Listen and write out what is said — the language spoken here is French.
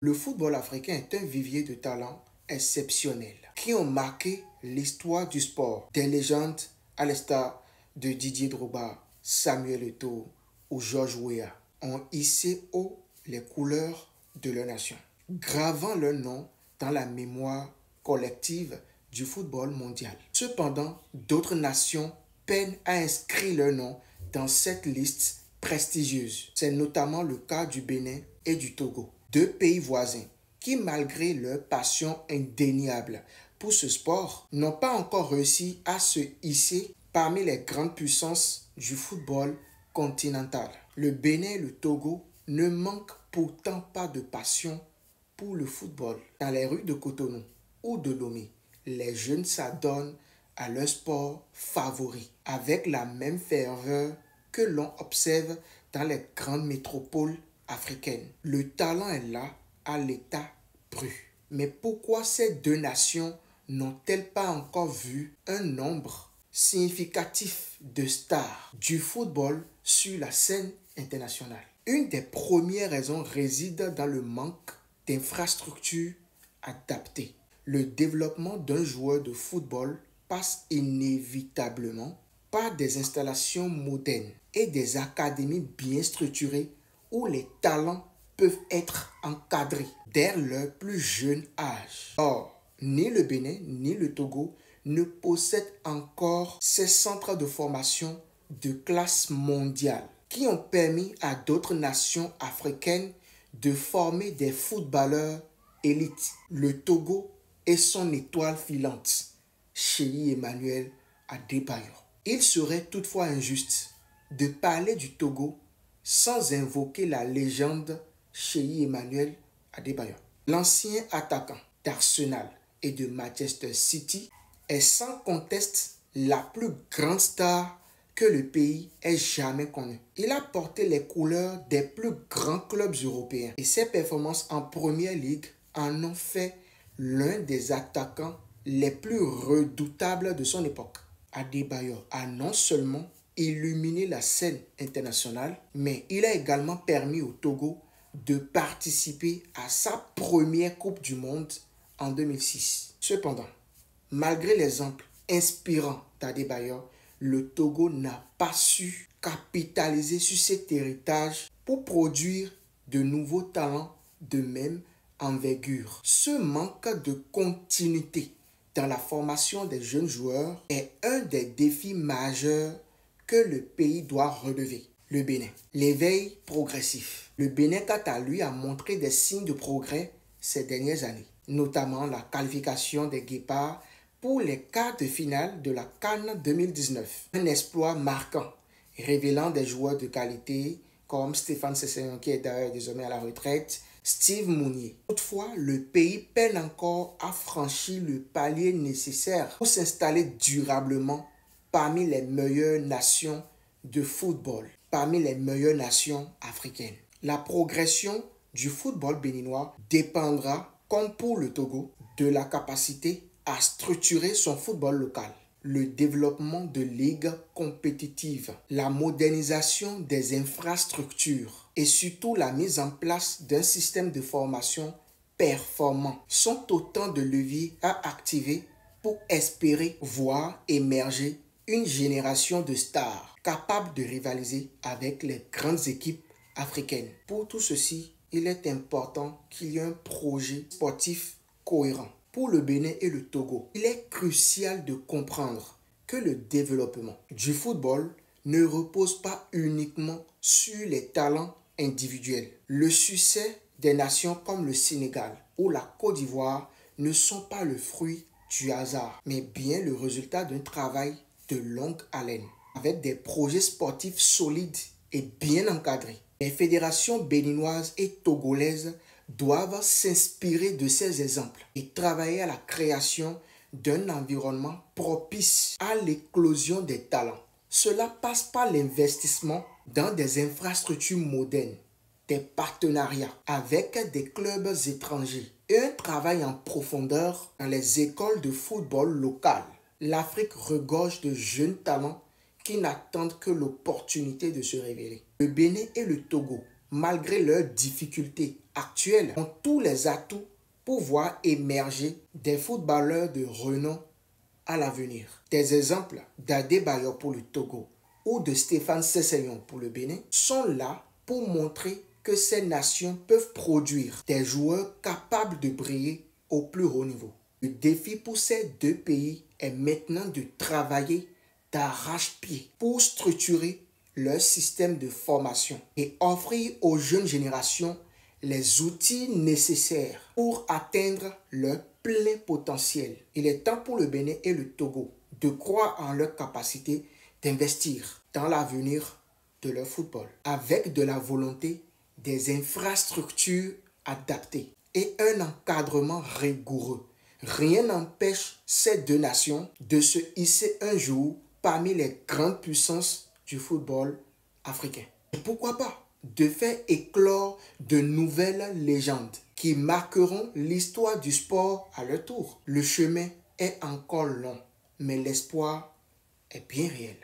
Le football africain est un vivier de talents exceptionnels qui ont marqué l'histoire du sport. Des légendes à l'instar de Didier Drogba, Samuel Eto'o ou George Weah ont hissé haut les couleurs de leur nation, gravant leur nom dans la mémoire collective du football mondial. Cependant, d'autres nations peinent à inscrire leur nom dans cette liste prestigieuse. C'est notamment le cas du Bénin et du Togo, deux pays voisins qui, malgré leur passion indéniable pour ce sport, n'ont pas encore réussi à se hisser parmi les grandes puissances du football continental. Le Bénin et le Togo ne manquent pourtant pas de passion pour le football. Dans les rues de Cotonou ou de Lomé, les jeunes s'adonnent à leur sport favori avec la même ferveur que l'on observe dans les grandes métropoles africaines. Le talent est là à l'état brut. Mais pourquoi ces deux nations n'ont-elles pas encore vu un nombre significatif de stars du football sur la scène internationale? Une des premières raisons réside dans le manque d'infrastructures adaptées. Le développement d'un joueur de football passe inévitablement par des installations modernes et des académies bien structurées où les talents peuvent être encadrés dès leur plus jeune âge. Or, ni le Bénin ni le Togo ne possèdent encore ces centres de formation de classe mondiale qui ont permis à d'autres nations africaines de former des footballeurs élites. Le Togo est son étoile filante, Cheyi Emmanuel Adebayor. Il serait toutefois injuste de parler du Togo sans invoquer la légende Cheyi Emmanuel Adebayor. L'ancien attaquant d'Arsenal et de Manchester City est sans conteste la plus grande star que le pays ait jamais connue. Il a porté les couleurs des plus grands clubs européens et ses performances en Première Ligue en ont fait l'un des attaquants les plus redoutables de son époque. Adebayor a non seulement illuminé la scène internationale, mais il a également permis au Togo de participer à sa première Coupe du Monde en 2006. Cependant, malgré l'exemple inspirant d'Adebayor, le Togo n'a pas su capitaliser sur cet héritage pour produire de nouveaux talents de même envergure. Ce manque de continuité dans la formation des jeunes joueurs est un des défis majeurs que le pays doit relever. Le Bénin. L'éveil progressif. Le Bénin, quant à lui, a montré des signes de progrès ces dernières années, notamment la qualification des Guépards pour les quarts de finale de la CAN 2019. Un exploit marquant, révélant des joueurs de qualité comme Stéphane Sessegnon, qui est d'ailleurs désormais à la retraite, Steve Mounier. Toutefois, le pays peine encore à franchir le palier nécessaire pour s'installer durablement parmi les meilleures nations de football, parmi les meilleures nations africaines. La progression du football béninois dépendra, comme pour le Togo, de la capacité à structurer son football local, le développement de ligues compétitives, la modernisation des infrastructures et surtout la mise en place d'un système de formation performant sont autant de leviers à activer pour espérer voir émerger une génération de stars capables de rivaliser avec les grandes équipes africaines. Pour tout ceci, il est important qu'il y ait un projet sportif cohérent. Pour le Bénin et le Togo, il est crucial de comprendre que le développement du football ne repose pas uniquement sur les talents individuels. Le succès des nations comme le Sénégal ou la Côte d'Ivoire ne sont pas le fruit du hasard, mais bien le résultat d'un travail de longue haleine, avec des projets sportifs solides et bien encadrés. Les fédérations béninoises et togolaises doivent s'inspirer de ces exemples et travailler à la création d'un environnement propice à l'éclosion des talents. Cela passe par l'investissement dans des infrastructures modernes, des partenariats avec des clubs étrangers et un travail en profondeur dans les écoles de football locales. L'Afrique regorge de jeunes talents qui n'attendent que l'opportunité de se révéler. Le Bénin et le Togo, malgré leurs difficultés actuels ont tous les atouts pour voir émerger des footballeurs de renom à l'avenir. Des exemples d'Adebayor pour le Togo ou de Stéphane Sessegnon pour le Bénin sont là pour montrer que ces nations peuvent produire des joueurs capables de briller au plus haut niveau. Le défi pour ces deux pays est maintenant de travailler d'arrache-pied pour structurer leur système de formation et offrir aux jeunes générations les outils nécessaires pour atteindre leur plein potentiel. Il est temps pour le Bénin et le Togo de croire en leur capacité d'investir dans l'avenir de leur football avec de la volonté, des infrastructures adaptées et un encadrement rigoureux. Rien n'empêche ces deux nations de se hisser un jour parmi les grandes puissances du football africain. Et pourquoi pas de faire éclore de nouvelles légendes qui marqueront l'histoire du sport à leur tour. Le chemin est encore long, mais l'espoir est bien réel.